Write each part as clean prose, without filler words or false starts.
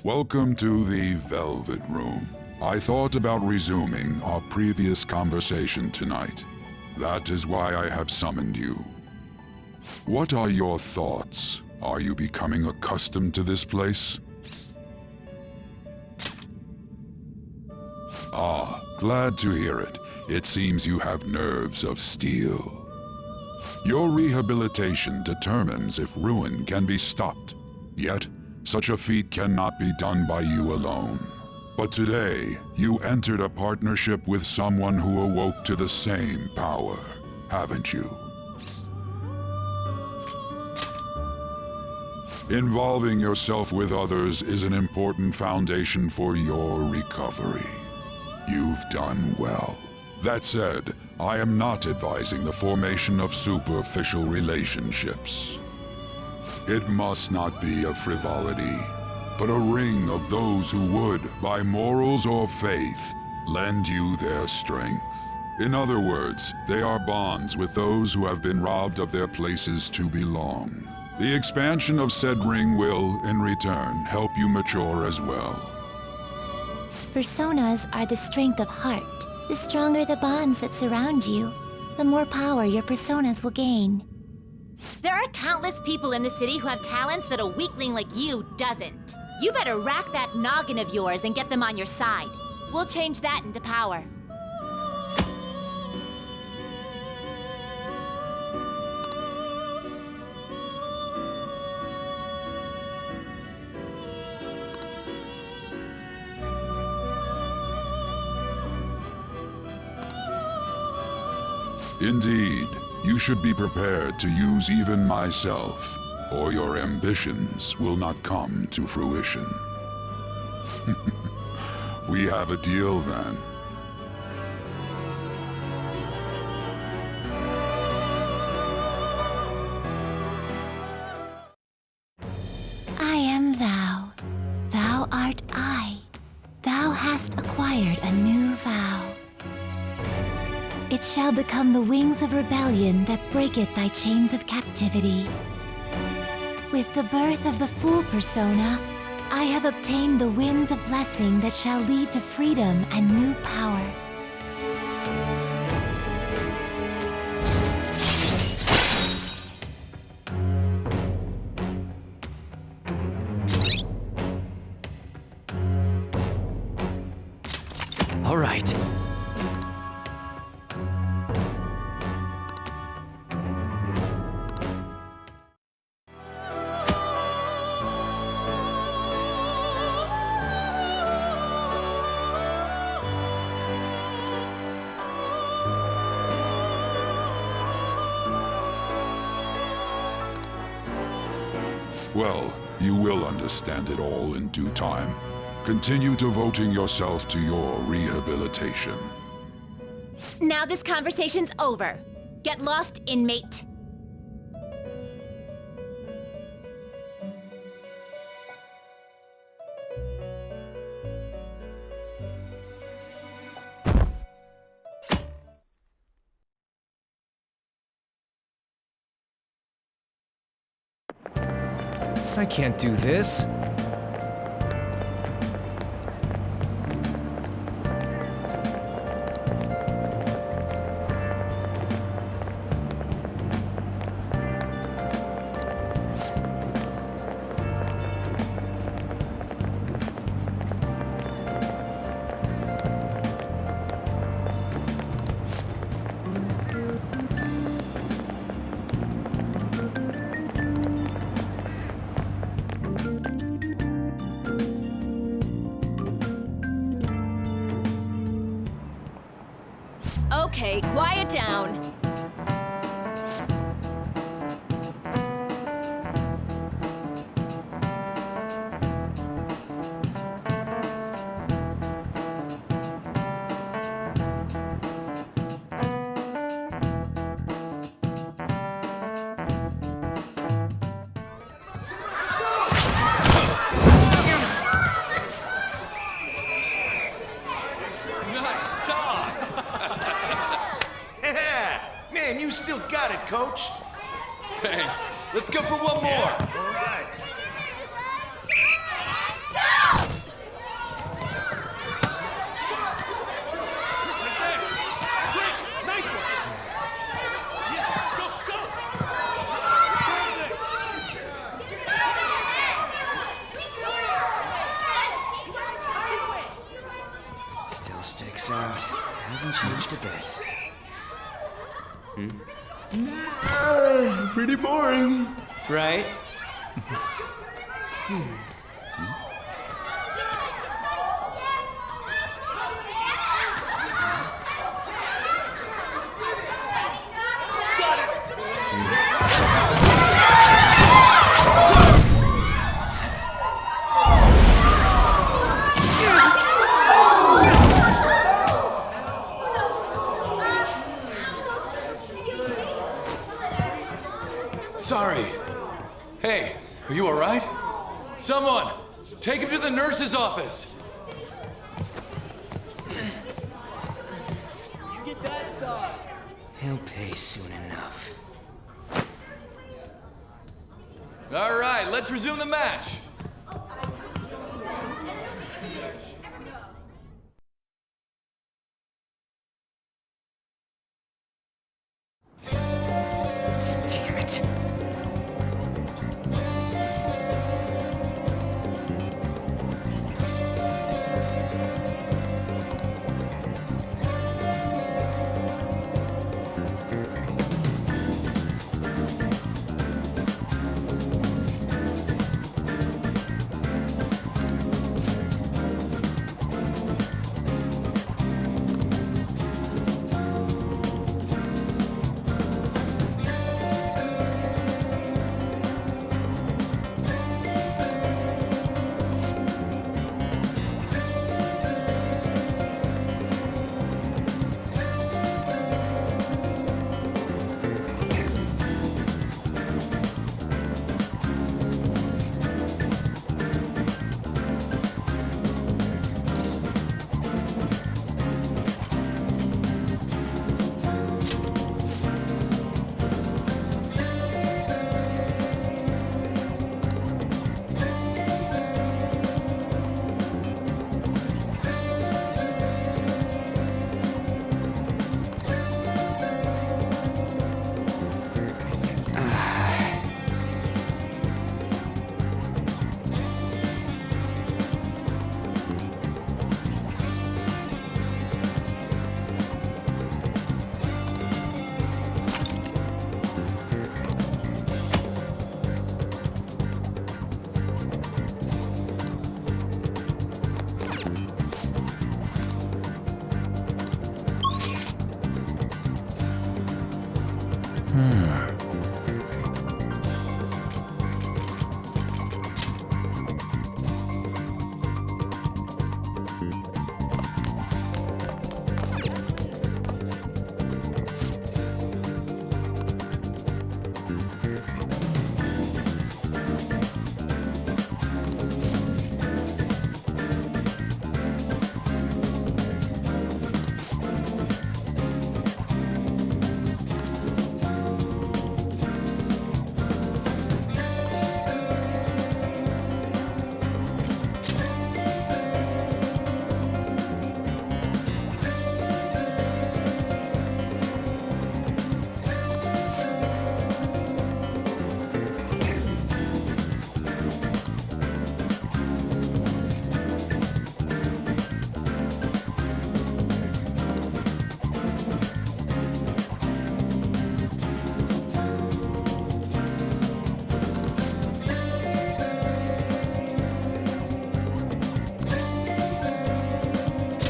Welcome to the Velvet Room. I thought about resuming our previous conversation tonight. That is why I have summoned you. What are your thoughts? Are you becoming accustomed to this place? Ah, glad to hear it. It seems you have nerves of steel. Your rehabilitation determines if ruin can be stopped. Yet, such a feat cannot be done by you alone. But today, you entered a partnership with someone who awoke to the same power, haven't you? Involving yourself with others is an important foundation for your recovery. You've done well. That said, I am not advising the formation of superficial relationships. It must not be a frivolity, but a ring of those who would, by morals or faith, lend you their strength. In other words, they are bonds with those who have been robbed of their places to belong. The expansion of said ring will, in return, help you mature as well. Personas are the strength of heart. The stronger the bonds that surround you, the more power your personas will gain. There are countless people in the city who have talents that a weakling like you doesn't. You better rack that noggin of yours and get them on your side. We'll change that into power. Indeed, you should be prepared to use even myself, or your ambitions will not come to fruition. We have a deal then. I am thou. Thou art I. Thou hast acquired a new vow. It shall become the wings of rebellion that breaketh thy chains of captivity. With the birth of the Fool persona, I have obtained the winds of blessing that shall lead to freedom and new power. All right. Well, you will understand it all in due time. Continue devoting yourself to your rehabilitation. Now this conversation's over. Get lost, inmate. I can't do this. Okay, quiet down. Nice toss! Yeah! Man, you still got it, coach. Thanks. Let's go for one more. All right. Go! Checks out. Hasn't changed a bit. Pretty boring. Right? Sorry. Hey, are you alright? Someone, take him to the nurse's office. You get that side. He'll pay soon enough. Alright, let's resume the match. Damn it.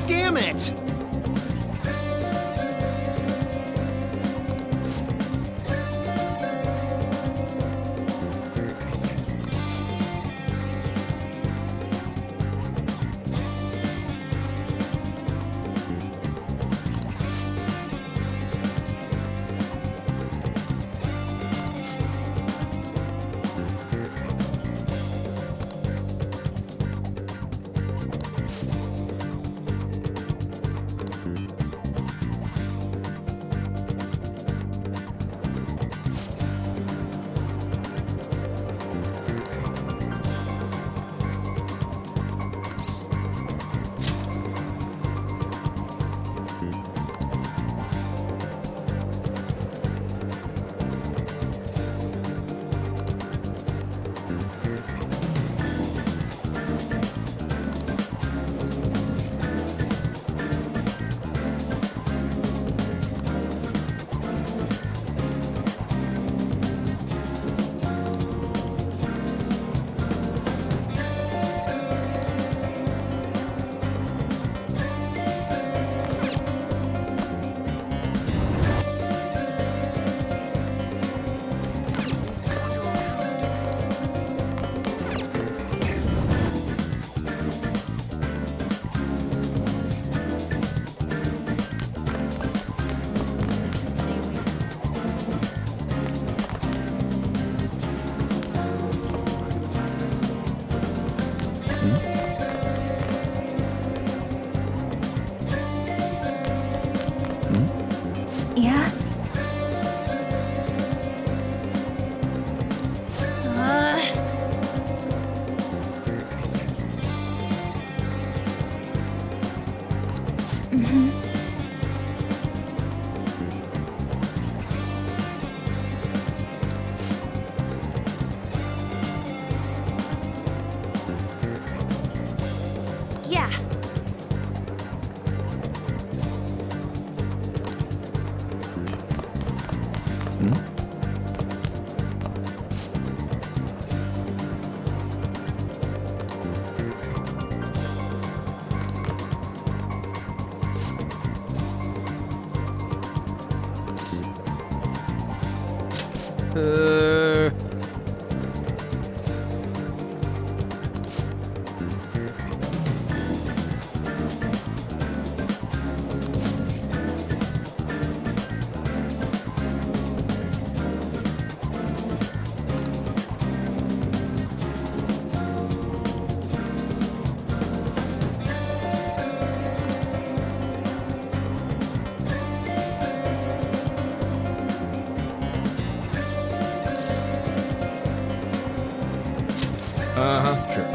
Damn it! Yeah. Sure.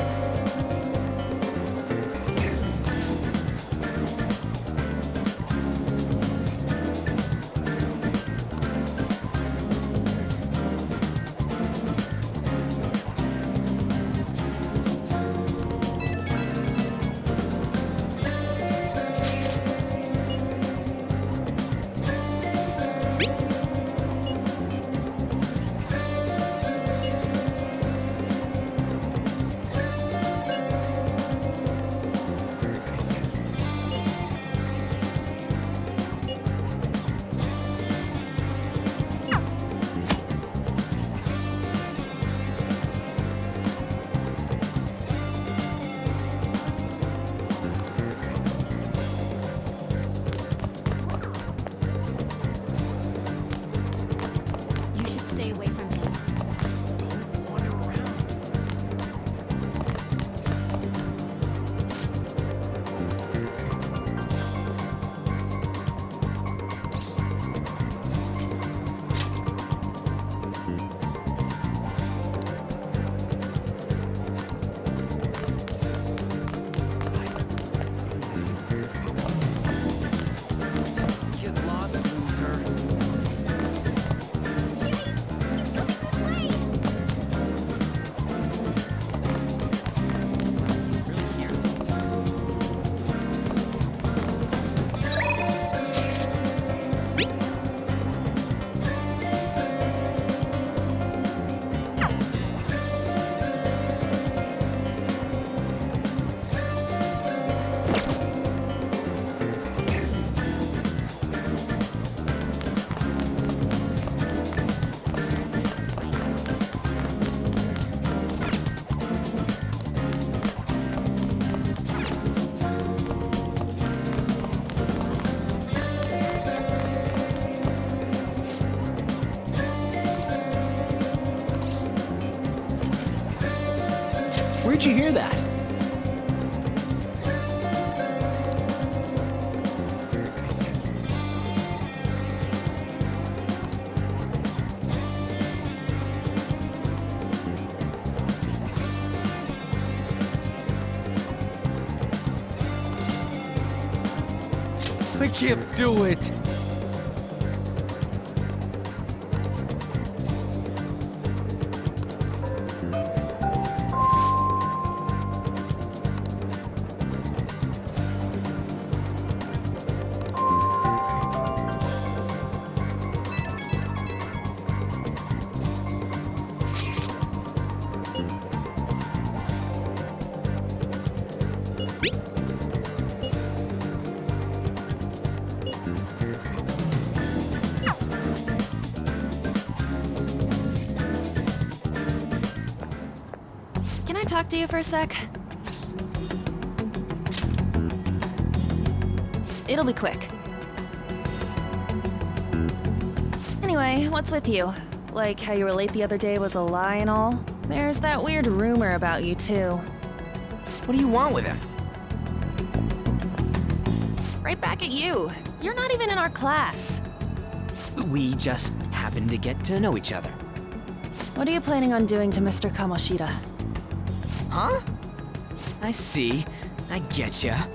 You should stay away from him. Wander around. Get lost, loser. Where'd you hear that? I can't do it. Can I talk to you for a sec? It'll be quick. Anyway, what's with you? Like how you were late the other day was a lie and all? There's that weird rumor about you too. What do you want with him? Right back at you. You're not even in our class. We just happen to get to know each other. What are you planning on doing to Mr. Kamoshida? Huh? I see. I getcha.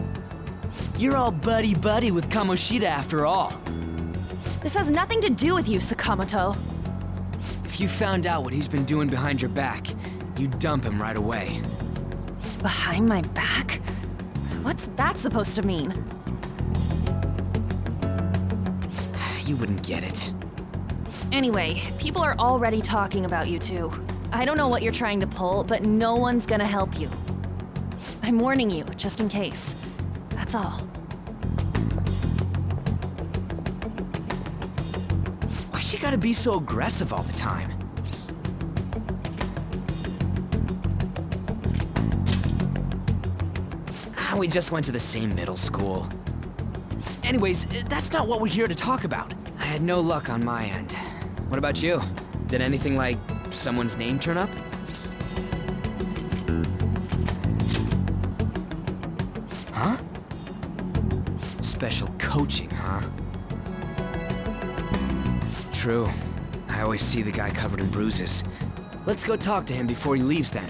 You're all buddy-buddy with Kamoshida after all. This has nothing to do with you, Sakamoto. If you found out what he's been doing behind your back, you'd dump him right away. Behind my back? What's that supposed to mean? You wouldn't get it. Anyway, people are already talking about you two. I don't know what you're trying to pull, but no one's gonna help you. I'm warning you, just in case. That's all. Why she gotta be so aggressive all the time? We just went to the same middle school. Anyways, that's not what we're here to talk about. I had no luck on my end. What about you? Did anything like someone's name turn up? Huh? Special coaching, huh? True. I always see the guy covered in bruises. Let's go talk to him before he leaves then.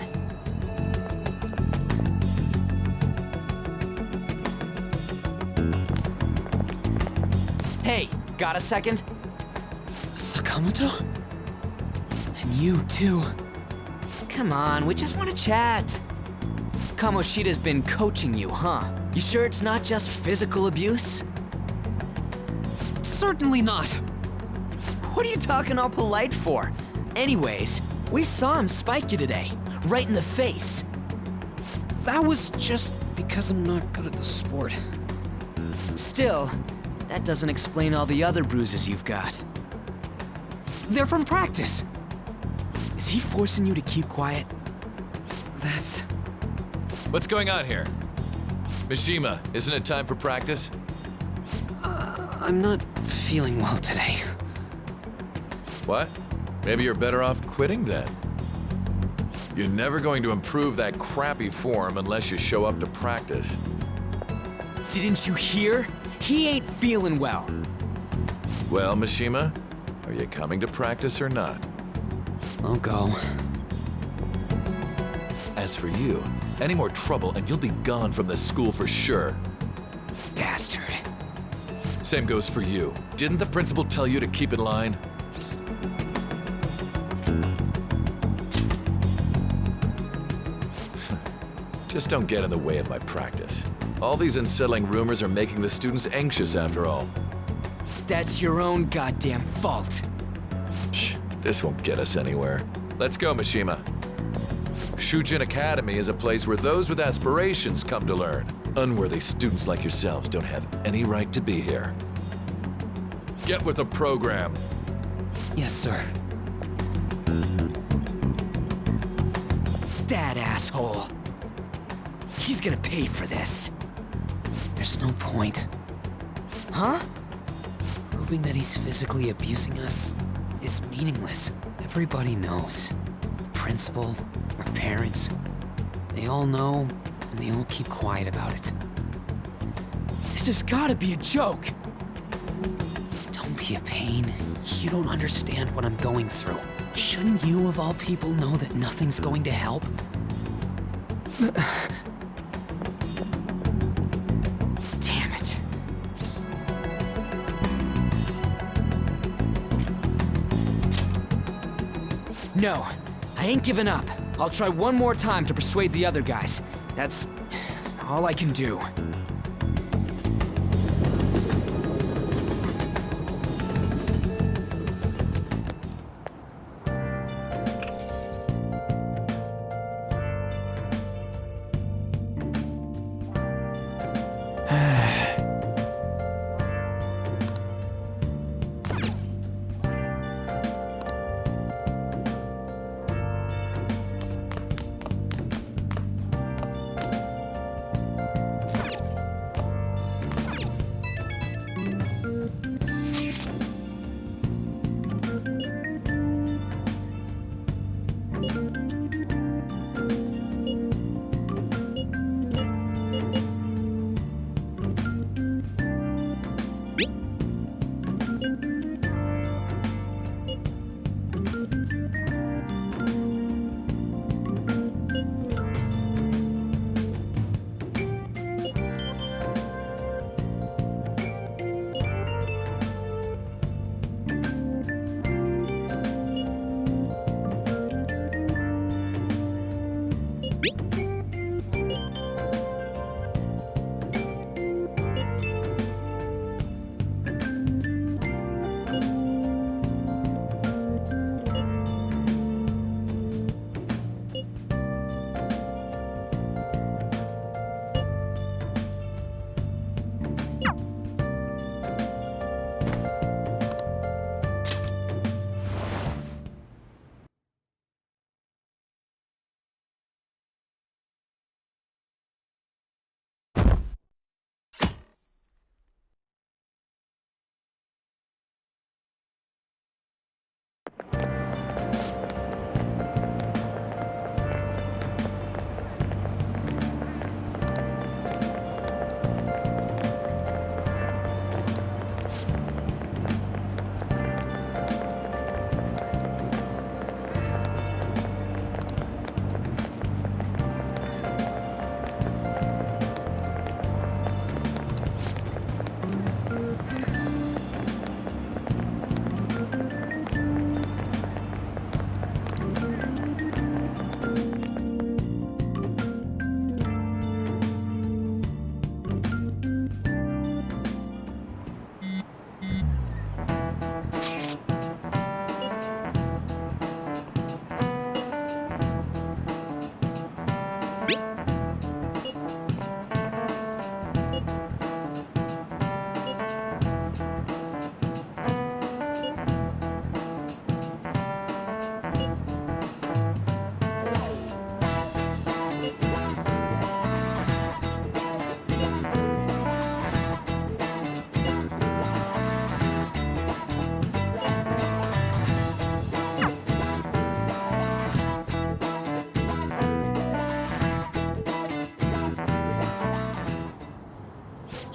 Hey, got a second? Sakamoto? And you too. Come on, we just want to chat. Kamoshida's been coaching you, huh? You sure it's not just physical abuse? Certainly not. What are you talking all polite for? Anyways, we saw him spike you today, right in the face. That was just because I'm not good at the sport. Still, that doesn't explain all the other bruises you've got. They're from practice. Is he forcing you to keep quiet? That's... What's going on here? Mishima, isn't it time for practice? I'm not feeling well today. What? Maybe you're better off quitting then. You're never going to improve that crappy form unless you show up to practice. Didn't you hear? He ain't feeling well. Well, Mishima, are you coming to practice or not? I'll go. As for you, any more trouble and you'll be gone from this school for sure. Bastard. Same goes for you. Didn't the principal tell you to keep in line? Just don't get in the way of my practice. All these unsettling rumors are making the students anxious after all. That's your own goddamn fault. This won't get us anywhere. Let's go, Mishima. Shujin Academy is a place where those with aspirations come to learn. Unworthy students like yourselves don't have any right to be here. Get with the program. Yes, sir. That asshole. He's gonna pay for this. There's no point. Huh? Proving that he's physically abusing us is meaningless. Everybody knows. The principal, our parents, they all know, and they all keep quiet about it. This has gotta be a joke. Don't be a pain. You don't understand what I'm going through. Shouldn't you, of all people, know that nothing's going to help? Damn it. No, I ain't giving up. I'll try one more time to persuade the other guys. That's all I can do.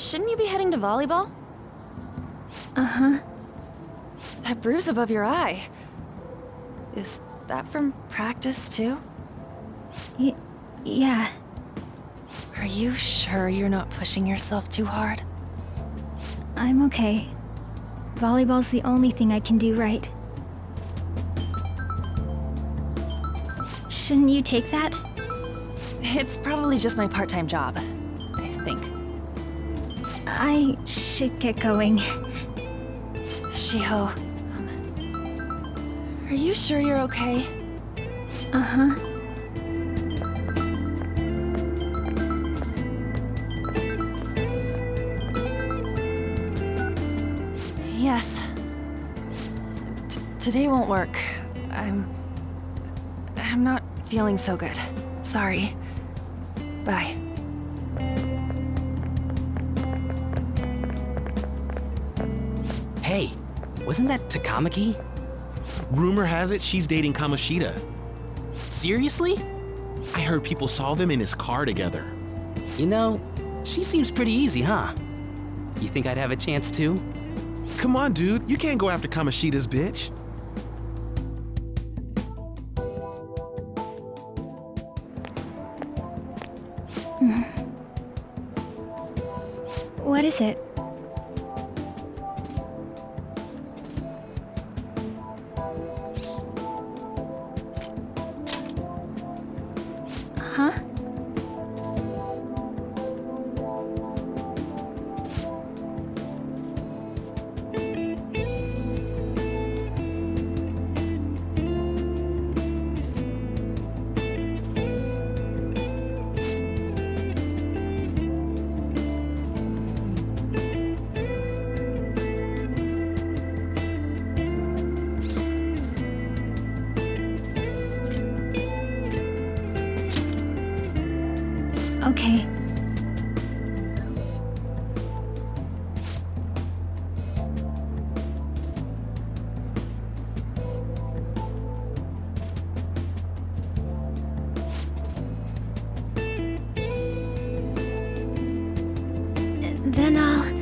shouldn't you be heading to volleyball? Uh-huh. That bruise above your eye. Is that from practice too? Yeah. Are you sure you're not pushing yourself too hard? I'm okay. Volleyball's the only thing I can do right. Shouldn't you take that? It's probably just my part-time job, I think. I should get going. Shiho, are you sure you're okay? Uh-huh. Yes. Today won't work. I'm not feeling so good. Sorry. Bye. Hey, wasn't that Takamaki? Rumor has it she's dating Kamoshida. Seriously? I heard people saw them in his car together. You know, she seems pretty easy, huh? You think I'd have a chance too? Come on, dude. You can't go after Kamoshida's bitch. What is it? Huh? Okay. Then I'll...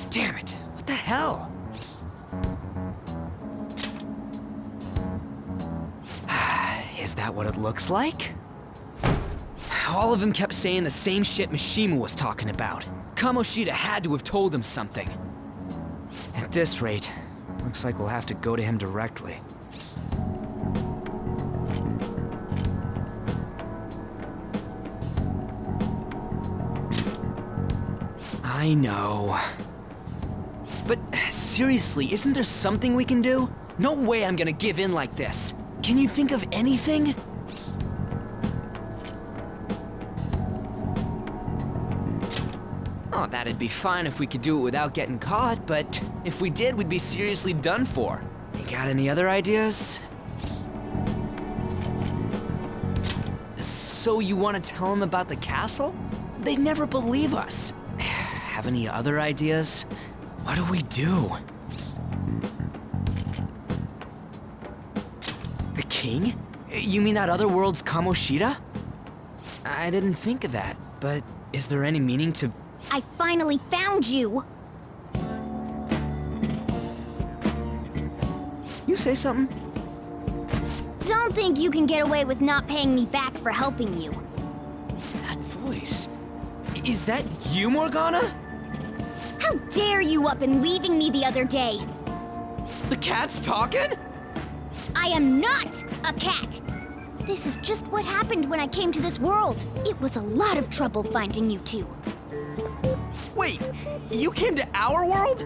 Damn it, what the hell? Is that what it looks like? All of them kept saying the same shit Mishima was talking about. Kamoshida had to have told him something. At this rate, looks like we'll have to go to him directly. I know. But seriously, isn't there something we can do? No way I'm gonna give in like this. Can you think of anything? Oh, that'd be fine if we could do it without getting caught, but if we did, we'd be seriously done for. You got any other ideas? So you want to tell them about the castle? They'd never believe us. Have any other ideas? What do we do? The king? You mean that other world's Kamoshida? I didn't think of that, but is there any meaning to... I finally found you! You say something? Don't think you can get away with not paying me back for helping you. That voice... Is that you, Morgana? How dare you up and leaving me the other day? The cat's talking? I am not a cat! This is just what happened when I came to this world. It was a lot of trouble finding you two. Wait, you came to our world?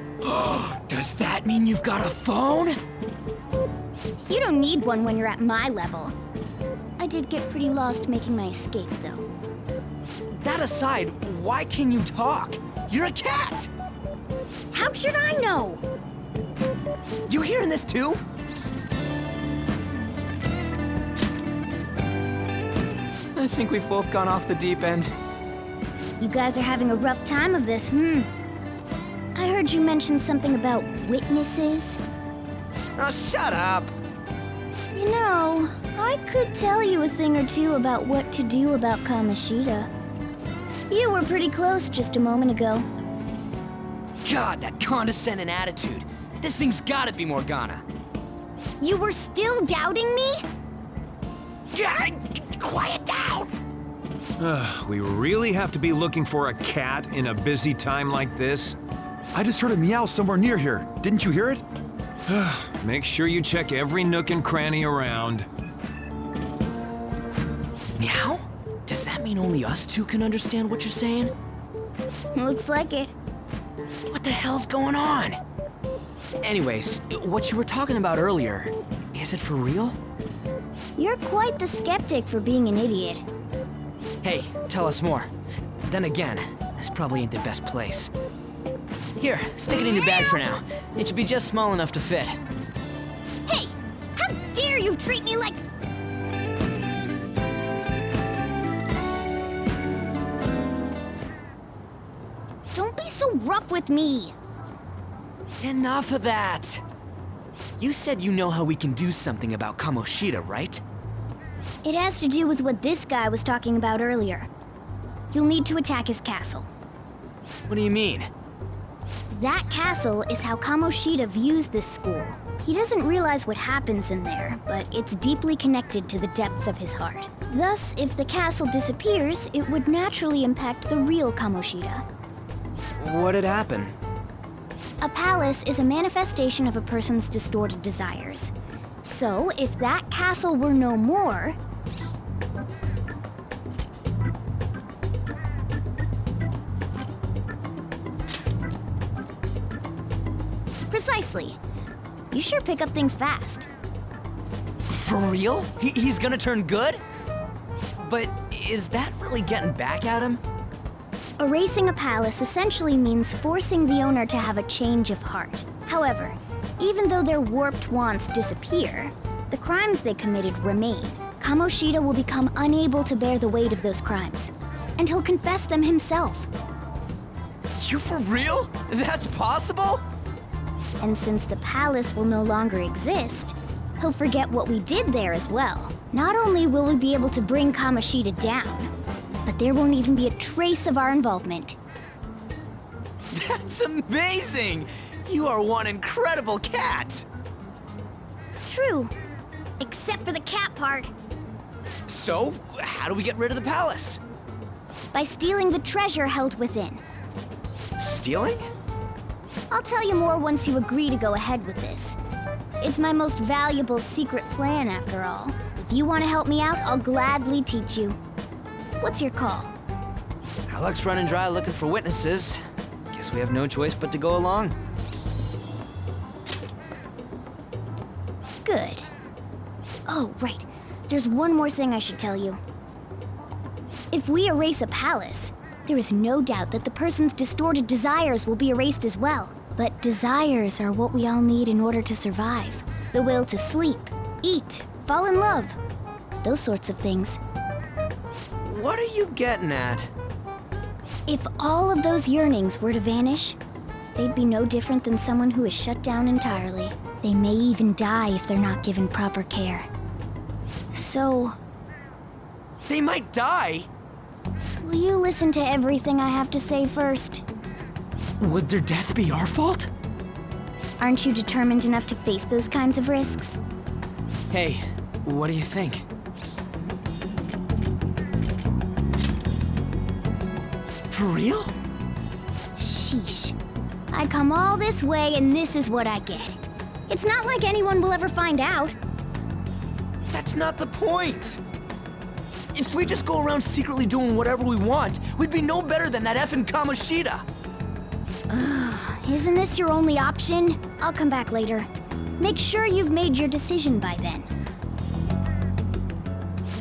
Does that mean you've got a phone? You don't need one when you're at my level. I did get pretty lost making my escape, though. That aside, why can you talk? You're a cat! How should I know? You hearing this too? I think we've both gone off the deep end. You guys are having a rough time of this, I heard you mention something about witnesses. Oh, shut up! You know, I could tell you a thing or two about what to do about Kamoshida. You were pretty close just a moment ago. God, that condescending attitude. This thing's gotta be Morgana. You were still doubting me? God, quiet down! We really have to be looking for a cat in a busy time like this? I just heard a meow somewhere near here. Didn't you hear it? Make sure you check every nook and cranny around. Meow? Does that mean only us two can understand what you're saying? Looks like it. What the hell's going on? Anyways, what you were talking about earlier, is it for real? You're quite the skeptic for being an idiot. Hey, tell us more. Then again, this probably ain't the best place. Here, stick it in your bag for now. It should be just small enough to fit. Hey! How dare you treat me like... Don't be so rough with me! Enough of that! You said you know how we can do something about Kamoshida, right? It has to do with what this guy was talking about earlier. You'll need to attack his castle. What do you mean? That castle is how Kamoshida views this school. He doesn't realize what happens in there, but it's deeply connected to the depths of his heart. Thus, if the castle disappears, it would naturally impact the real Kamoshida. What'd happen? A palace is a manifestation of a person's distorted desires. So, if that castle were no more... Precisely. You sure pick up things fast. For real? He's gonna turn good? But is that really getting back at him? Erasing a palace essentially means forcing the owner to have a change of heart. However, even though their warped wants disappear, the crimes they committed remain. Kamoshida will become unable to bear the weight of those crimes, and he'll confess them himself. You for real? That's possible? And since the palace will no longer exist, he'll forget what we did there as well. Not only will we be able to bring Kamoshida down, but there won't even be a trace of our involvement. That's amazing! You are one incredible cat! True. Except for the cat part. So, how do we get rid of the palace? By stealing the treasure held within. Stealing? I'll tell you more once you agree to go ahead with this. It's my most valuable secret plan, after all. If you want to help me out, I'll gladly teach you. What's your call? Our luck's running dry looking for witnesses. Guess we have no choice but to go along. Good. Oh, right. There's one more thing I should tell you. If we erase a palace, there is no doubt that the person's distorted desires will be erased as well. But desires are what we all need in order to survive. The will to sleep, eat, fall in love. Those sorts of things. What are you getting at? If all of those yearnings were to vanish, they'd be no different than someone who is shut down entirely. They may even die if they're not given proper care. So... They might die? Will you listen to everything I have to say first? Would their death be our fault? Aren't you determined enough to face those kinds of risks? Hey, what do you think? For real? Sheesh. I come all this way and this is what I get. It's not like anyone will ever find out. That's not the point! If we just go around secretly doing whatever we want, we'd be no better than that effing Kamoshida! Isn't this your only option? I'll come back later. Make sure you've made your decision by then.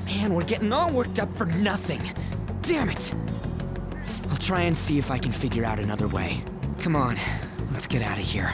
Man, we're getting all worked up for nothing. Damn it! I'll try and see if I can figure out another way. Come on, let's get out of here.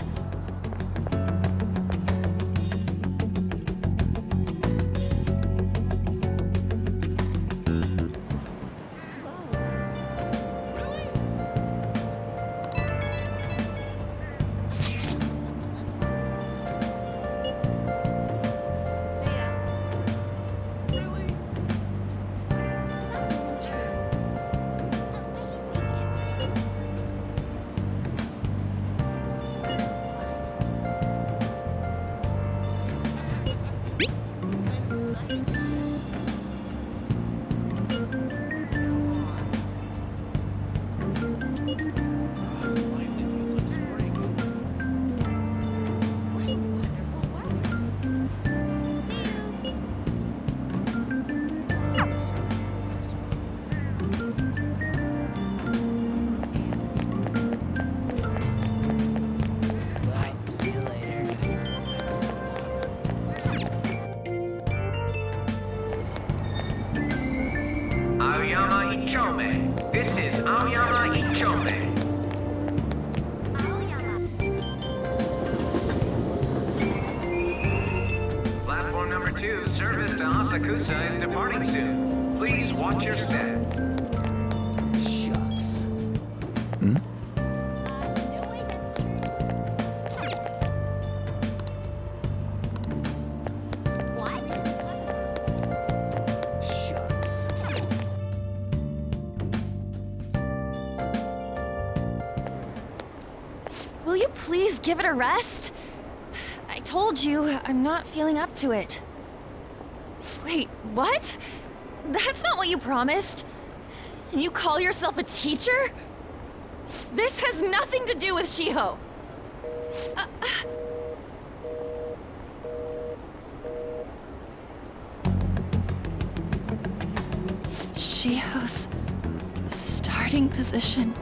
Asakusa is departing soon. Please watch your step. Shucks. Shucks. Will you please give it a rest? I told you, I'm not feeling up to it. Wait, what? That's not what you promised. And you call yourself a teacher? This has nothing to do with Shiho. Shiho's starting position.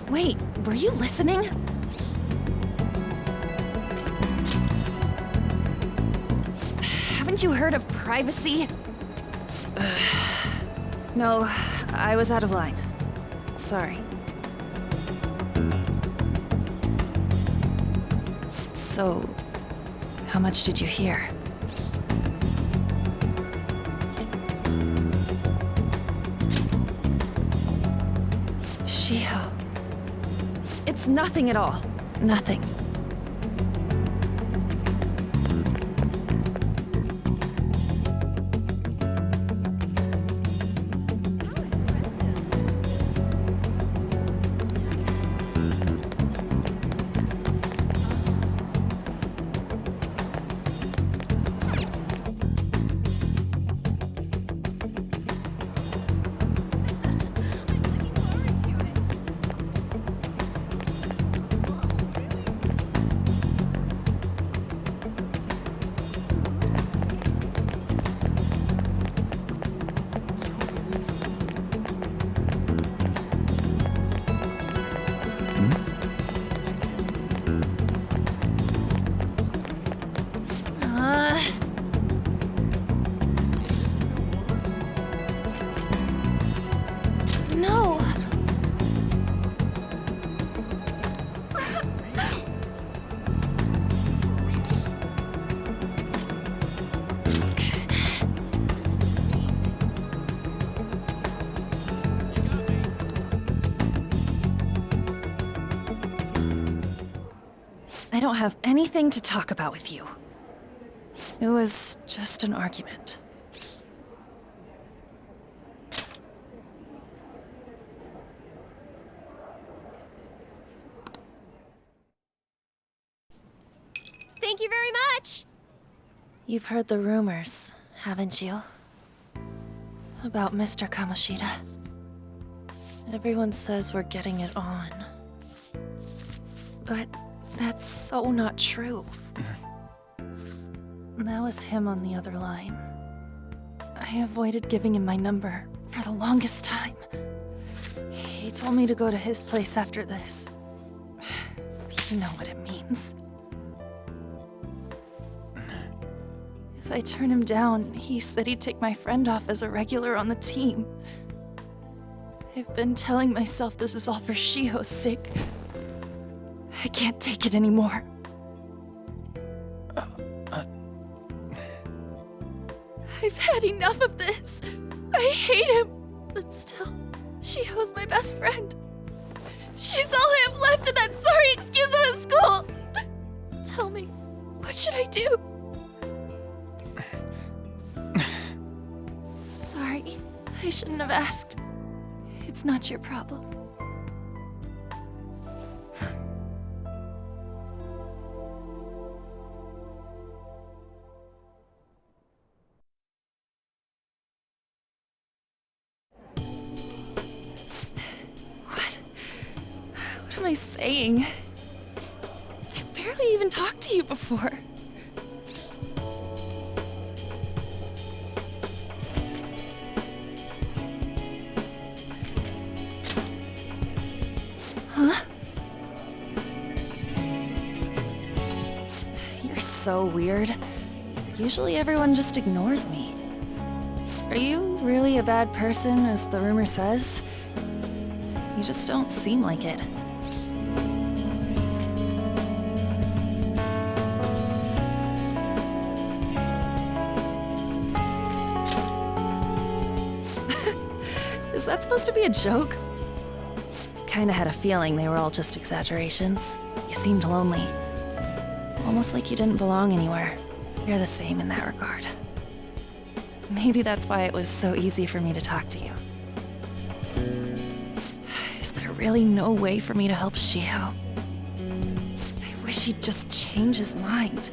Wait, were you listening? Haven't you heard of privacy? No, I was out of line. Sorry. So, how much did you hear? Shiho. It's nothing at all. Nothing. No. I don't have anything to talk about with you. It was just an argument. Thank you very much! You've heard the rumors, haven't you? About Mr. Kamoshida. Everyone says we're getting it on. But that's so not true. That was him on the other line. I avoided giving him my number for the longest time. He told me to go to his place after this. You know what it means. If I turn him down, he said he'd take my friend off as a regular on the team. I've been telling myself this is all for Shiho's sake. I can't take it anymore. I've had enough of this. I hate him. But still, Shiho's my best friend. She's all I have left in that sorry excuse of a school. Tell me, what should I do? Sorry, I shouldn't have asked. It's not your problem. What am I saying? I've barely even talked to you before. Huh? You're so weird. Usually everyone just ignores me. Are you really a bad person, as the rumor says? You just don't seem like it. Was that supposed to be a joke? Kinda had a feeling they were all just exaggerations. You seemed lonely. Almost like you didn't belong anywhere. You're the same in that regard. Maybe that's why it was so easy for me to talk to you. Is there really no way for me to help Shiho? I wish he'd just change his mind.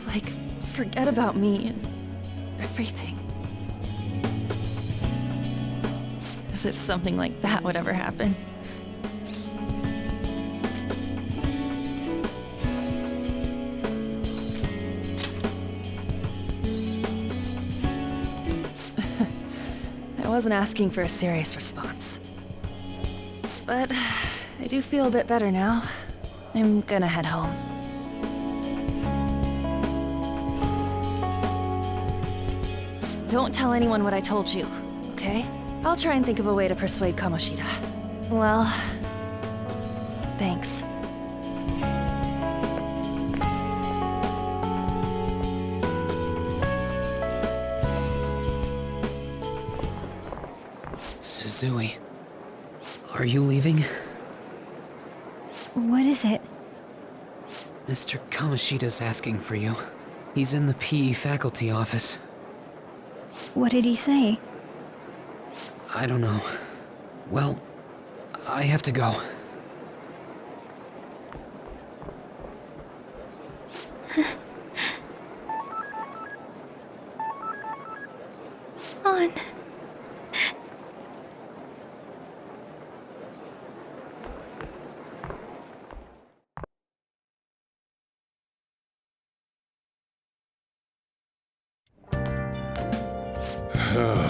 Like, forget about me and everything. As if something like that would ever happen. I wasn't asking for a serious response. But I do feel a bit better now. I'm gonna head home. Don't tell anyone what I told you, okay? I'll try and think of a way to persuade Kamoshida. Well, thanks. Suzui, are you leaving? What is it? Mr. Kamoshida's asking for you. He's in the PE faculty office. What did he say? I don't know. Well, I have to go. On. Oh.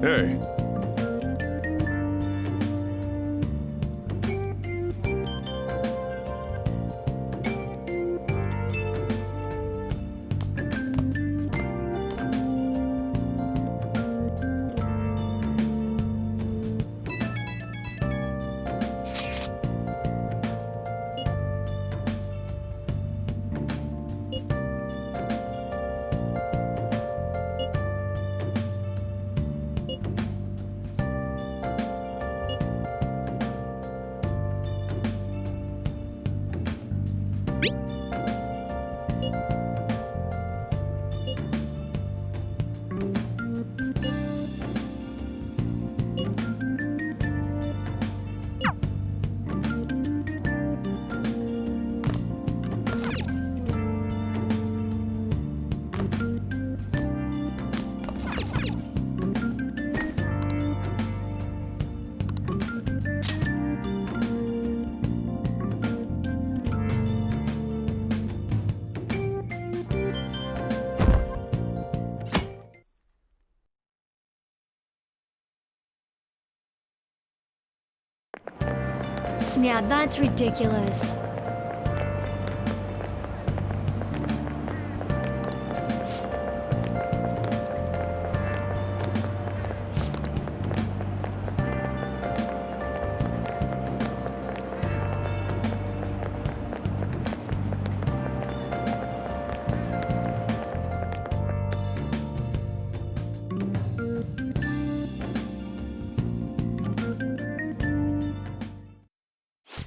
Hey. Yeah, that's ridiculous.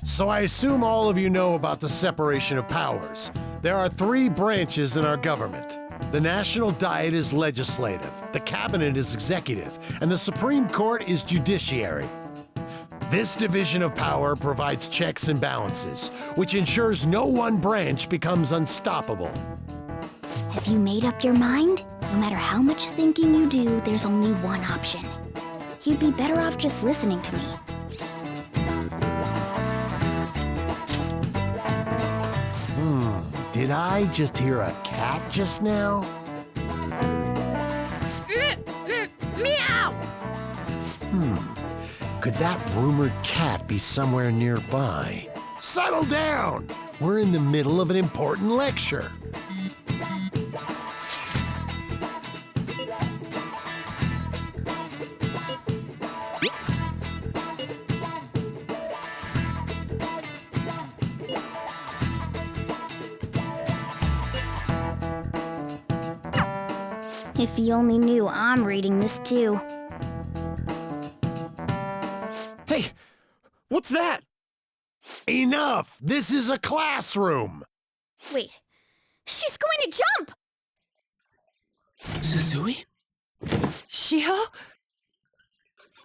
So I assume all of you know about the separation of powers. There are 3 branches in our government. The National Diet is legislative, the Cabinet is executive, and the Supreme Court is judiciary. This division of power provides checks and balances, which ensures no one branch becomes unstoppable. Have you made up your mind? No matter how much thinking you do, there's only one option. You'd be better off just listening to me. Did I just hear a cat just now? Meow! Could that rumored cat be somewhere nearby? Settle down! We're in the middle of an important lecture. If he only knew I'm reading this too. Hey, what's that? Enough! This is a classroom! Wait, she's going to jump! Suzui? Shio?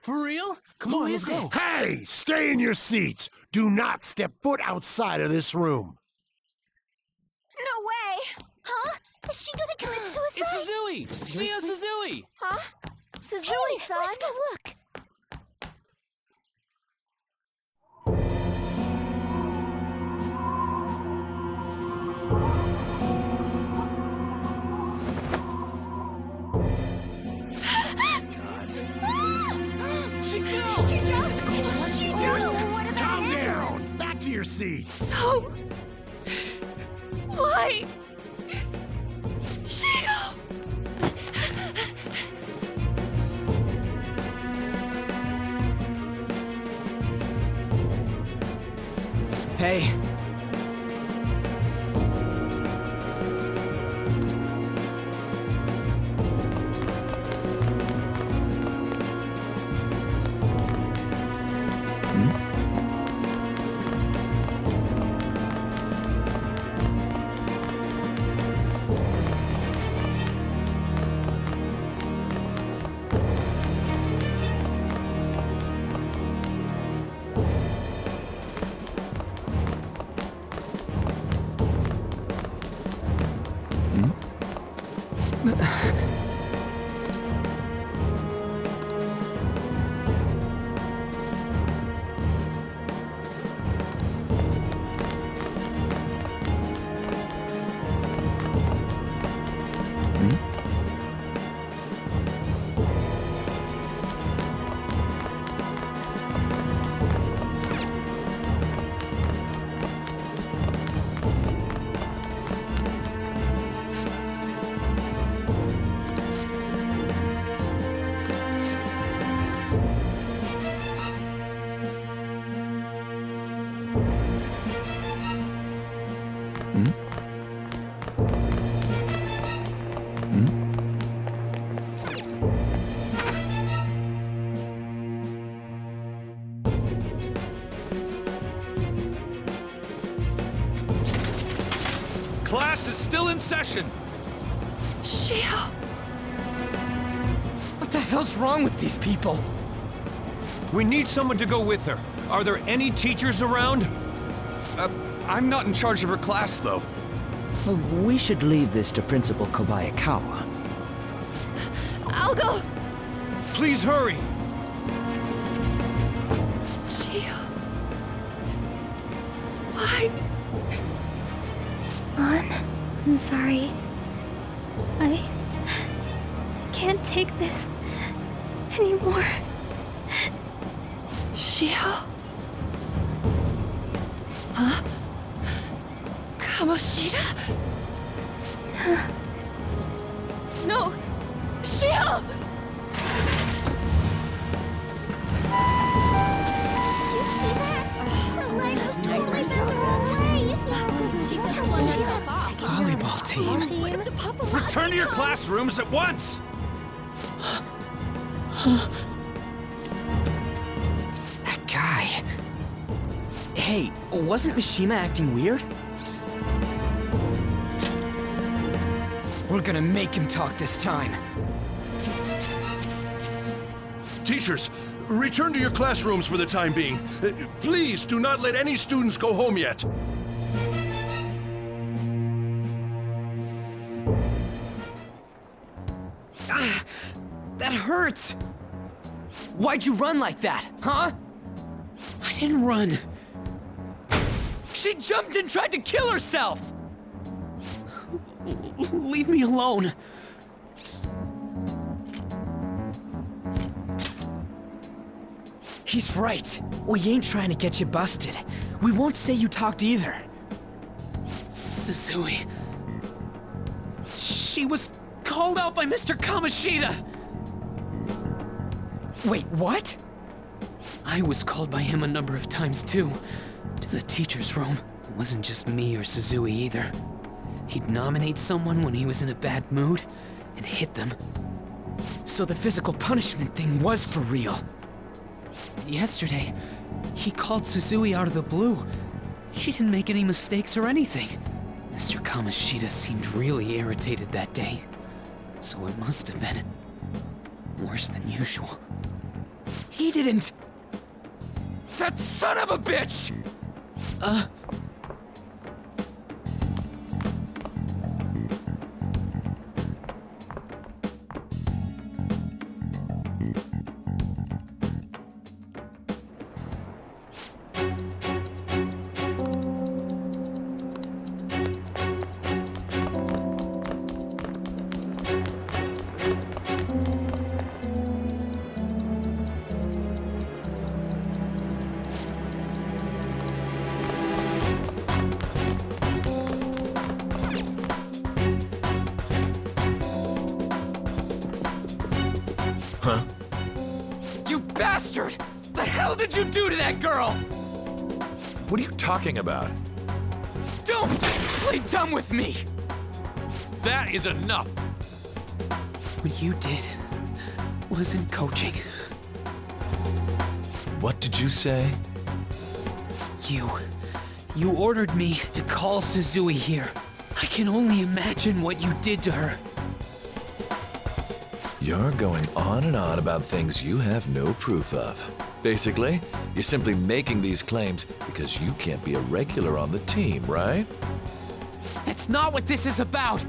For real? Come on, let's go. Hey! Stay in your seats! Do not step foot outside of this room! No way! Huh? Is she gonna commit suicide? It's Suzui! Shio Suzui! Huh? Suzui-san? Let's go look. She fell! She jumped! She jumped! Calm down! Back to your seats! No! Why? Shio! Hey. Class is still in session. Shio! What the hell's wrong with these people? We need someone to go with her. Are there any teachers around? I'm not in charge of her class, though. Well, we should leave this to Principal Kobayakawa. I'll go! Please hurry. Shio... Why? I'm sorry. I can't take this anymore. Shio? Huh? Kamoshida? No! Shio! Did you see that? Her leg was totally away. It's not good. She doesn't want to stop. Volleyball team. Return to your classrooms at once. That guy. Hey, wasn't Mishima acting weird? We're gonna make him talk this time. Teachers, return to your classrooms for the time being. Please do not let any students go home yet. That hurts! Why'd you run like that, huh? I didn't run. She jumped and tried to kill herself! Leave me alone. He's right. We ain't trying to get you busted. We won't say you talked either. Suzui. She was called out by Mr. Kamoshida! Wait, what? I was called by him a number of times too. To the teacher's room. It wasn't just me or Suzui either. He'd nominate someone when he was in a bad mood, and hit them. So the physical punishment thing was for real. Yesterday, he called Suzui out of the blue. She didn't make any mistakes or anything. Mr. Kamoshida seemed really irritated that day. So it must have been worse than usual. He didn't... That son of a bitch! Huh? You bastard! The hell did you do to that girl? What are you talking about? Don't play dumb with me! That is enough! What you did wasn't coaching. What did you say? You ordered me to call Suzui here. I can only imagine what you did to her. You're going on and on about things you have no proof of. Basically, you're simply making these claims because you can't be a regular on the team, right? That's not what this is about!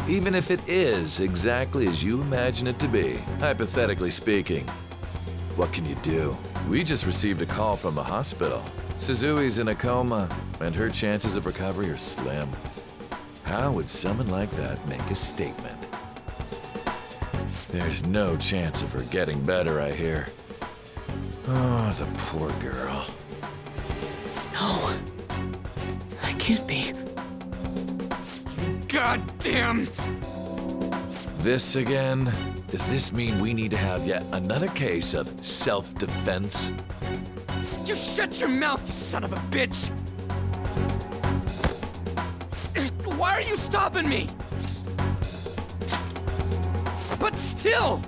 Even if it is exactly as you imagine it to be, hypothetically speaking, what can you do? We just received a call from the hospital. Suzui's in a coma, and her chances of recovery are slim. How would someone like that make a statement? There's no chance of her getting better, I hear. Oh, the poor girl. No. That can't be. Goddamn! This again? Does this mean we need to have yet another case of self-defense? You shut your mouth, you son of a bitch! Why are you stopping me? But still!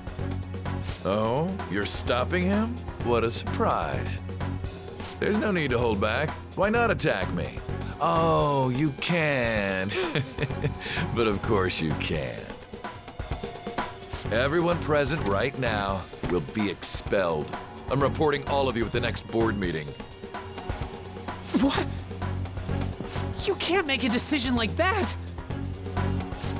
Oh, you're stopping him? What a surprise. There's no need to hold back. Why not attack me? Oh, you can. But of course you can't. Everyone present right now will be expelled. I'm reporting all of you at the next board meeting. What? You can't make a decision like that!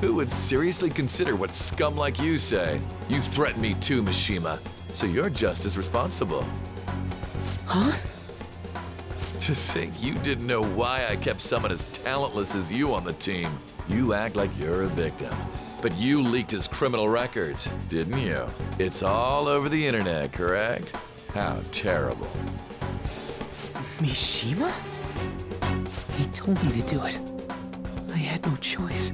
Who would seriously consider what scum like you say? You threatened me too, Mishima, so you're just as responsible. Huh? To think you didn't know why I kept someone as talentless as you on the team. You act like you're a victim. But you leaked his criminal records, didn't you? It's all over the internet, correct? How terrible. Mishima? He told me to do it. I had no choice.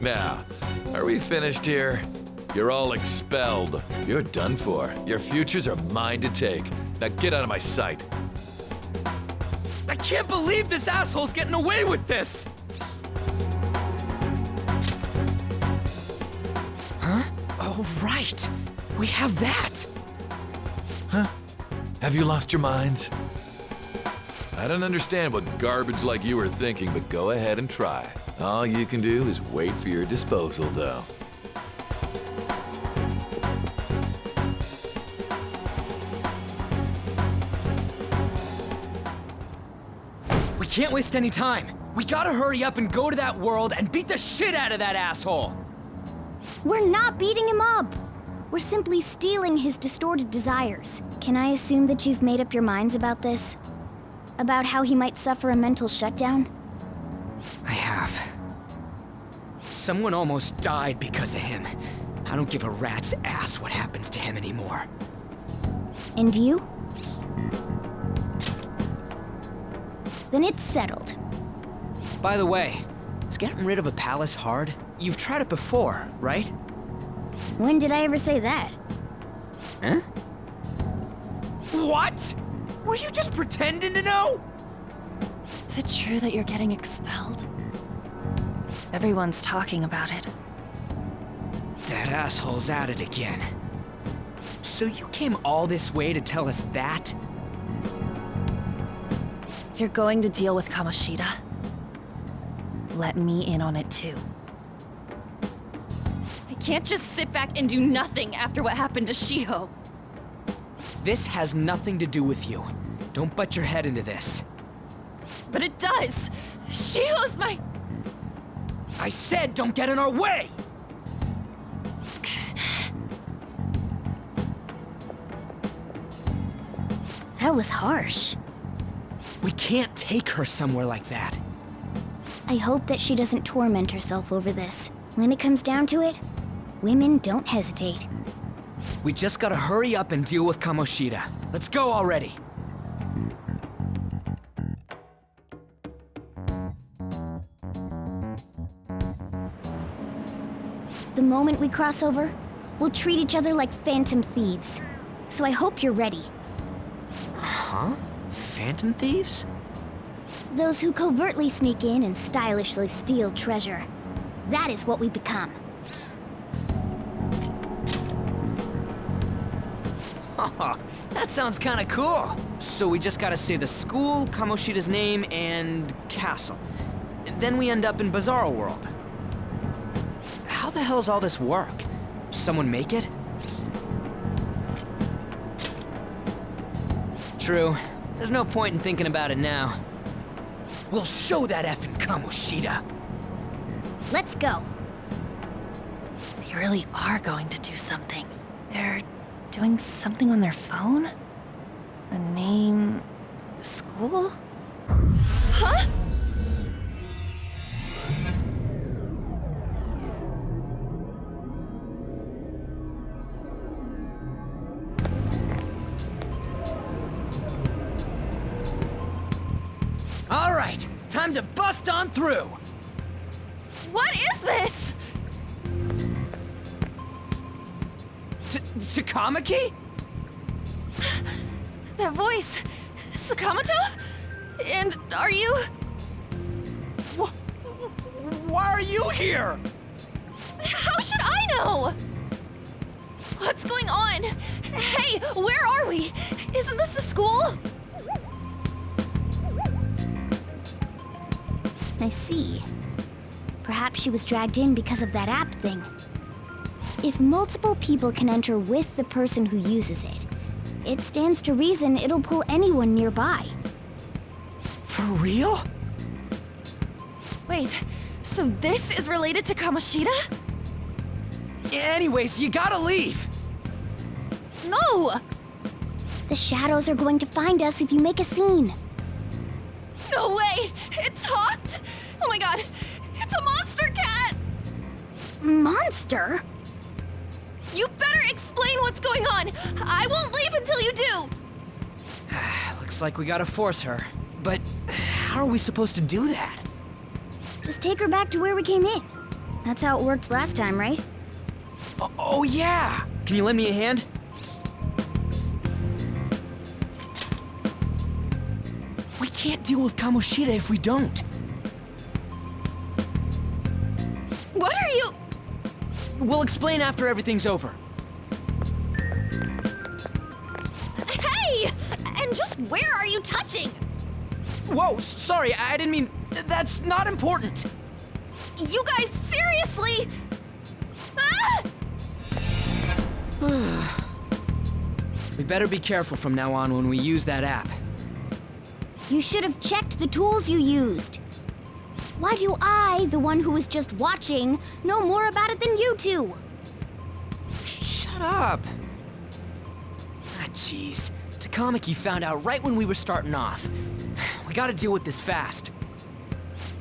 Now, are we finished here? You're all expelled. You're done for. Your futures are mine to take. Now get out of my sight. I can't believe this asshole's getting away with this! Huh? Oh, right. We have that. Huh? Have you lost your minds? I don't understand what garbage like you are thinking, but go ahead and try. All you can do is wait for your disposal, though. can't waste any time. We gotta hurry up and go to that world and beat the shit out of that asshole! We're not beating him up! We're simply stealing his distorted desires. Can I assume that you've made up your minds about this? About how he might suffer a mental shutdown? I have. Someone almost died because of him. I don't give a rat's ass what happens to him anymore. And you? Then it's settled. By the way, is getting rid of a palace hard? You've tried it before, right? When did I ever say that? Huh? What? Were you just pretending to know? Is it true that you're getting expelled? Everyone's talking about it. That asshole's at it again. So you came all this way to tell us that? If you're going to deal with Kamoshida, let me in on it too. I can't just sit back and do nothing after what happened to Shiho. This has nothing to do with you. Don't butt your head into this. But it does! Shiho's my... I said don't get in our way! That was harsh. We can't take her somewhere like that. I hope that she doesn't torment herself over this. When it comes down to it, women don't hesitate. We just gotta hurry up and deal with Kamoshida. Let's go already. The moment we cross over, we'll treat each other like phantom thieves. So I hope you're ready. Huh? Phantom thieves? Those who covertly sneak in and stylishly steal treasure. That is what we become. Oh, that sounds kinda cool. So we just gotta say the school, Kamoshida's name, and castle. Then we end up in Bizarro World. How the hell's all this work? Someone make it? True. There's no point in thinking about it now. We'll show that effing Kamoshida. Let's go. They really are going to do something. They're doing something on their phone? A name... a school? Huh? All right, time to bust on through. What is this? Takamaki? That voice... Sakamoto? And are you... Why are you here? How should I know? What's going on? Hey, where are we? Isn't this the school? I see. Perhaps she was dragged in because of that app thing. If multiple people can enter with the person who uses it, it stands to reason it'll pull anyone nearby. For real? Wait, so this is related to Kamoshida? Anyways, you gotta leave! No! The shadows are going to find us if you make a scene. No way! It talked? Oh my god! It's a monster cat! Monster? You better explain what's going on! I won't leave until you do! Looks like we gotta force her. But how are we supposed to do that? Just take her back to where we came in. That's how it worked last time, right? Oh yeah! Can you lend me a hand? We can't deal with Kamoshida if we don't. What are you... We'll explain after everything's over. Hey! And just where are you touching? Whoa, sorry, I didn't mean... That's not important. You guys, seriously? Ah! We better be careful from now on when we use that app. You should have checked the tools you used. Why do I, the one who was just watching, know more about it than you two? Shut up. Ah, jeez. Takamaki found out right when we were starting off. We gotta deal with this fast.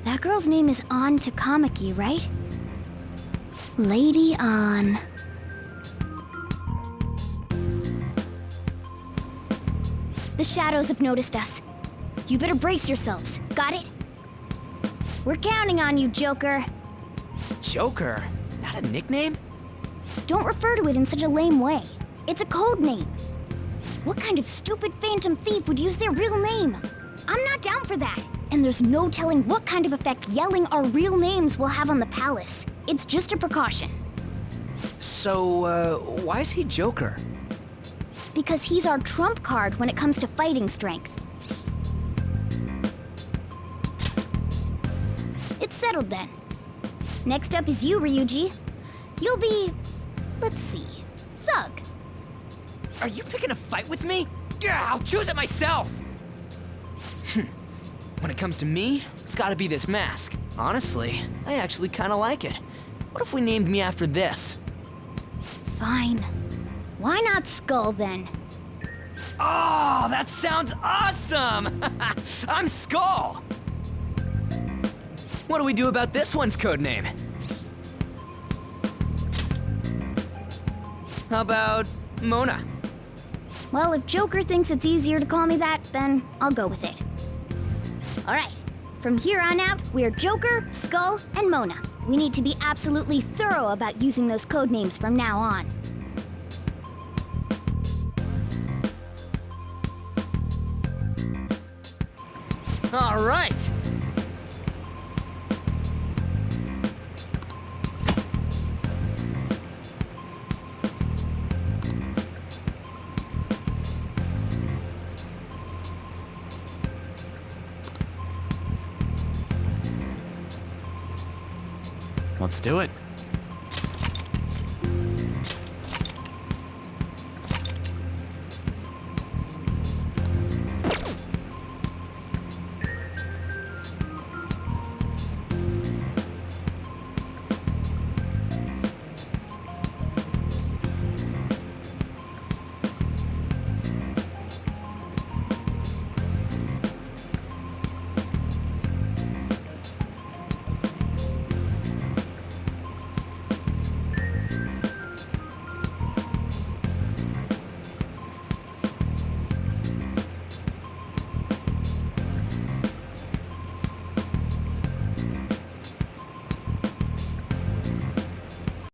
That girl's name is An Takamaki, right? Lady An. The shadows have noticed us. You better brace yourselves. Got it? We're counting on you, Joker. Joker? That a nickname? Don't refer to it in such a lame way. It's a code name. What kind of stupid phantom thief would use their real name? I'm not down for that. And there's no telling what kind of effect yelling our real names will have on the palace. It's just a precaution. So, why is he Joker? Because he's our trump card when it comes to fighting strength. It's settled then. Next up is you, Ryuji. You'll be, let's see, Thug. Are you picking a fight with me? Yeah, I'll choose it myself! When it comes to me, it's gotta be this mask. Honestly, I actually kinda like it. What if we named me after this? Fine. Why not Skull then? Oh, that sounds awesome! I'm Skull! What do we do about this one's codename? How about Mona? Well, if Joker thinks it's easier to call me that, then I'll go with it. Alright, from here on out, we're Joker, Skull, and Mona. We need to be absolutely thorough about using those codenames from now on. Alright! Let's do it.